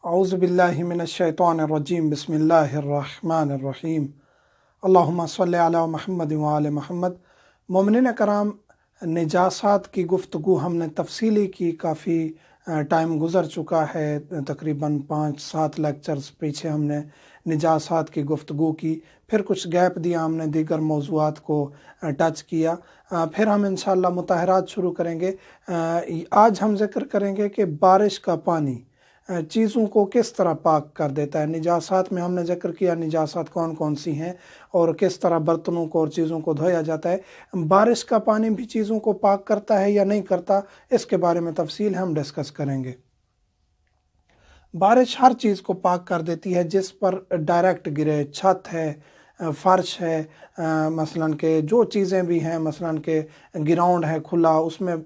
औज़ु बिल्लाहि मिनश्शैतानिर्रजीम बिस्मिल्लाहिर्रहमानिर्रहीम अल्लाहुम्मा सल्लि अला मुहम्मद व आले मुहम्मद। मोमिनीन कराम, निजासात की गुफ्तगू हमने तफसीली की, काफ़ी टाइम गुज़र चुका है, तकरीबन 5-7 लेक्चर्स पीछे हमने निजासात की गुफ्तगू की, फिर कुछ गैप दिया, हमने दीगर मौज़ूआत को टच किया, फिर हम इंशाअल्लाह मुताहरात शुरू करेंगे। आज हम ज़िक्र करेंगे कि बारिश का पानी चीज़ों को किस तरह पाक कर देता है। निजासात में हमने जिक्र किया निजासात कौन कौन सी हैं और किस तरह बर्तनों को और चीज़ों को धोया जाता है। बारिश का पानी भी चीज़ों को पाक करता है या नहीं करता, इसके बारे में तफसील हम डिस्कस करेंगे। बारिश हर चीज़ को पाक कर देती है जिस पर डायरेक्ट गिरे, छत है, फ़र्श है, मसलन के जो चीज़ें भी हैं, मसलन के ग्राउंड है खुला, उसमें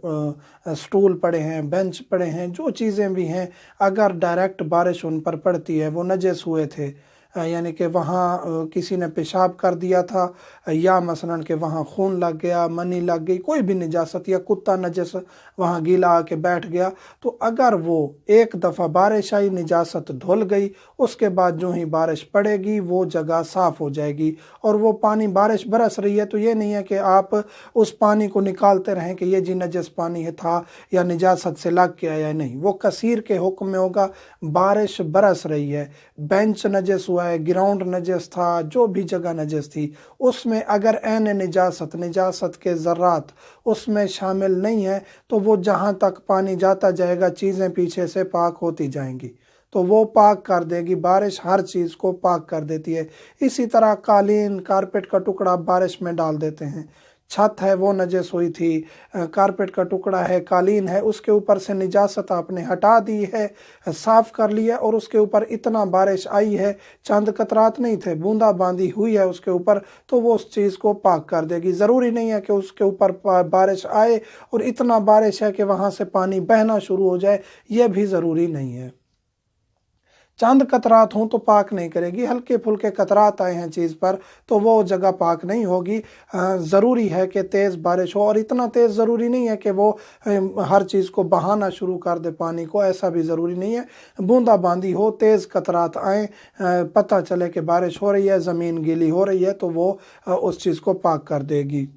स्टूल पड़े हैं, बेंच पड़े हैं, जो चीज़ें भी हैं, अगर डायरेक्ट बारिश उन पर पड़ती है, वो नजस हुए थे, यानी कि वहाँ किसी ने पेशाब कर दिया था या मसलन के वहाँ खून लग गया, मनी लग गई, कोई भी निजासत, या कुत्ता नजस वहाँ गीला आके बैठ गया, तो अगर वो एक दफ़ा बारिश आई, निजासत धुल गई, उसके बाद जो ही बारिश पड़ेगी वो जगह साफ़ हो जाएगी। और वो पानी, बारिश बरस रही है तो ये नहीं है कि आप उस पानी को निकालते रहें कि ये जी नजस पानी है था या निजासत से लग के आया, नहीं, वो कसीर के हुक्म में होगा। बारिश बरस रही है, बेंच नजस हुआ है, ग्राउंड नजस था, जो भी जगह नजस थी, उसमें अगर ऐन निजासत, निजासत के ज़र्रात उसमें शामिल नहीं है, तो वो जहाँ तक पानी जाता जाएगा चीज़ें पीछे से पाक होती जाएंगी, तो वो पाक कर देगी। बारिश हर चीज़ को पाक कर देती है। इसी तरह कालीन, कारपेट का टुकड़ा बारिश में डाल देते हैं, छत है वो नजस हुई थी, कारपेट का टुकड़ा है, कालीन है, उसके ऊपर से निजासत आपने हटा दी है, साफ़ कर लिया, और उसके ऊपर इतना बारिश आई है, चंद कतरात नहीं थे, बूंदा बांदी हुई है उसके ऊपर, तो वो उस चीज़ को पाक कर देगी। ज़रूरी नहीं है कि उसके ऊपर बारिश आए और इतना बारिश है कि वहाँ से पानी बहना शुरू हो जाए, यह भी ज़रूरी नहीं है। चंद कतरात हों तो पाक नहीं करेगी, हल्के फुल्के कतरात आए हैं चीज़ पर तो वो जगह पाक नहीं होगी। ज़रूरी है कि तेज़ बारिश हो, और इतना तेज़ ज़रूरी नहीं है कि वो हर चीज़ को बहाना शुरू कर दे पानी को, ऐसा भी ज़रूरी नहीं है। बूंदा बांदी हो, तेज़ कतरात आएँ, पता चले कि बारिश हो रही है, ज़मीन गीली हो रही है, तो वो उस चीज़ को पाक कर देगी।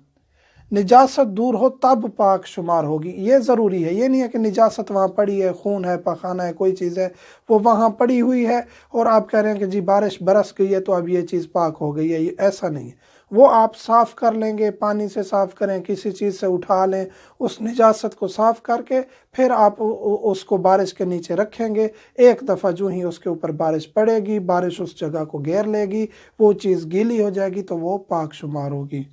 निजासत दूर हो तब पाक शुमार होगी, ये ज़रूरी है। ये नहीं है कि निजासत वहाँ पड़ी है, खून है, पखाना है, कोई चीज़ है वो वहाँ पड़ी हुई है और आप कह रहे हैं कि जी बारिश बरस गई है तो अब ये चीज़ पाक हो गई है, ये ऐसा नहीं है। वो आप साफ़ कर लेंगे, पानी से साफ़ करें, किसी चीज़ से उठा लें, उस निजासत को साफ़ करके फिर आप उसको बारिश के नीचे रखेंगे। एक दफ़ा जो ही उसके ऊपर बारिश पड़ेगी, बारिश उस जगह को घेर लेगी, वो चीज़ गीली हो जाएगी, तो वो पाक शुमार होगी।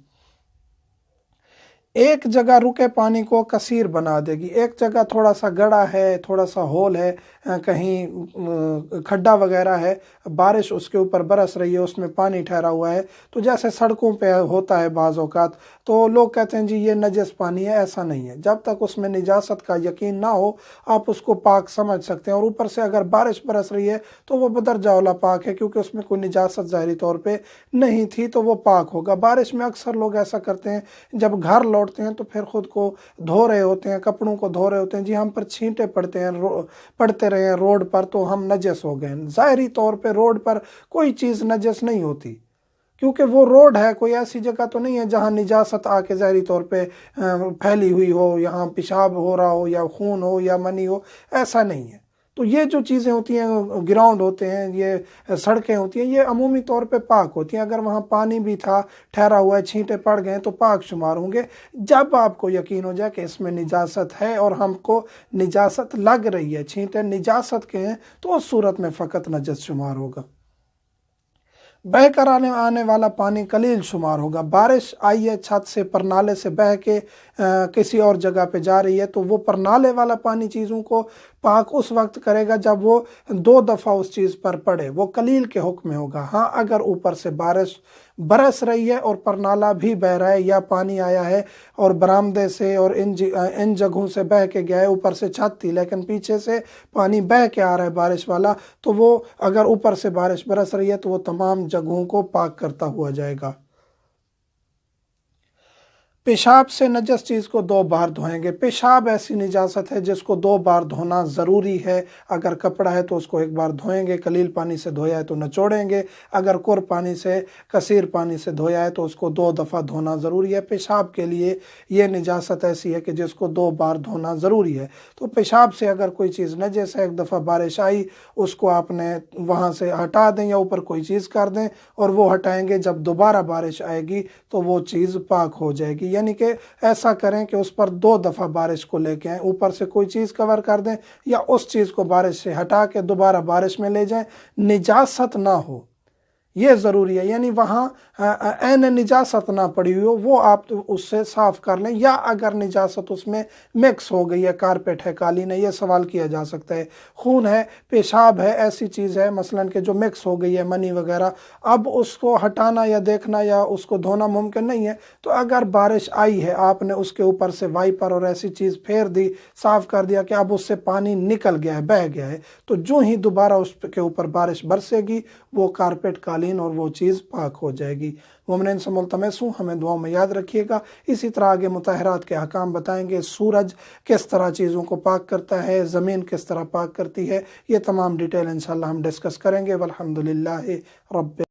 एक जगह रुके पानी को कसीर बना देगी, एक जगह थोड़ा सा गड़ा है, थोड़ा सा होल है, कहीं खड्डा वगैरह है, बारिश उसके ऊपर बरस रही है, उसमें पानी ठहरा हुआ है, तो जैसे सड़कों पे होता है बाज़ औक़ात, तो लोग कहते हैं जी ये नजस पानी है, ऐसा नहीं है। जब तक उसमें निजासत का यकीन ना हो आप उसको पाक समझ सकते हैं। और ऊपर से अगर बारिश बरस रही है तो वो बदरजा वाला पाक है, क्योंकि उसमें कोई निजासत ज़ाहिरी तौर पर नहीं थी, तो वो पाक होगा। बारिश में अक्सर लोग ऐसा करते हैं, जब घर लौटते हैं तो फिर खुद को धो रहे होते हैं, कपड़ों को धो रहे होते हैं, जी हम पर छींटे पड़ते हैं, पड़ते रहे हैं रोड पर तो हम नजस हो गए। ज़ाहिरी तौर पे रोड पर कोई चीज़ नजस नहीं होती, क्योंकि वो रोड है, कोई ऐसी जगह तो नहीं है जहाँ निजासत आके ज़ाहिरी तौर पे फैली हुई हो, यहाँ पेशाब हो रहा हो या खून हो या मनी हो, ऐसा नहीं है। तो ये जो चीज़ें होती हैं, ग्राउंड होते हैं, ये सड़कें होती हैं, ये अमूमी तौर पे पाक होती हैं। अगर वहाँ पानी भी था, ठहरा हुआ है, छींटे पड़ गए तो पाक शुमार होंगे। जब आपको यकीन हो जाए कि इसमें निजासत है और हमको निजासत लग रही है, छींटे निजासत के हैं, तो उस सूरत में फ़कत नजस शुमार होगा। बह कर आने वाला पानी कलील शुमार होगा। बारिश आई है, छत से परनाले से बह के किसी और जगह पे जा रही है, तो वो परनाले वाला पानी चीज़ों को पाक उस वक्त करेगा जब वो 2 दफ़ा उस चीज़ पर पड़े, वो कलील के हुक्म में होगा। हाँ, अगर ऊपर से बारिश बरस रही है और परनाला भी बह रहा है, या पानी आया है और बरामदे से और इन जगहों से बह के गया है, ऊपर से छत थी लेकिन पीछे से पानी बह के आ रहा है बारिश वाला, तो वो अगर ऊपर से बारिश बरस रही है तो वो तमाम जगहों को पाक करता हुआ जाएगा। पेशाब से नजस चीज़ को 2 बार धोएंगे। पेशाब ऐसी निजासत है जिसको 2 बार धोना ज़रूरी है। अगर कपड़ा है तो उसको 1 बार धोएंगे, कलील पानी से धोया है तो नचोड़ेंगे। अगर कुर पानी से, कसीर पानी से धोया है तो उसको 2 दफ़ा धोना ज़रूरी है। पेशाब के लिए ये निजासत ऐसी है कि जिसको 2 बार धोना ज़रूरी है। तो पेशाब से अगर कोई चीज़ नजस है, 1 दफ़ा बारिश आई, उसको आपने वहाँ से हटा दें या ऊपर कोई चीज़ कर दें और वो हटाएंगे, जब दोबारा बारिश आएगी तो वो चीज़ पाक हो जाएगी। यानी कि ऐसा करें कि उस पर 2 दफ़ा बारिश को लेके आएँ, ऊपर से कोई चीज़ कवर कर दें या उस चीज़ को बारिश से हटा के दोबारा बारिश में ले जाएं, निजासत ना हो, ये ज़रूरी है। यानी वहाँ ऐन निजासत ना पड़ी हुई हो, वो आप उससे साफ़ कर लें। या अगर निजासत उसमें मिक्स हो गई है, कारपेट है, कालीन है, ये सवाल किया जा सकता है। खून है, पेशाब है, ऐसी चीज़ है मसलन कि जो मिक्स हो गई है, मनी वगैरह, अब उसको हटाना या देखना या उसको धोना मुमकिन नहीं है। तो अगर बारिश आई है, आपने उसके ऊपर से वाइपर और ऐसी चीज़ फेर दी, साफ़ कर दिया कि अब उससे पानी निकल गया है, बह गया है, तो जो ही दोबारा उसके ऊपर बारिश बरसेगी, वो कारपेट, कालीन और वो चीज़ पाक हो जाएगी। मोमिनीन से मुल्तमस हूँ, हमें दुआओं में याद रखिएगा। इसी तरह आगे मुताहरात के अहकाम बताएंगे, सूरज किस तरह चीज़ों को पाक करता है, ज़मीन किस तरह पाक करती है, ये तमाम डिटेल इंशाअल्लाह हम डिस्कस करेंगे। वल्हम्दुलिल्लाहि रब्बिल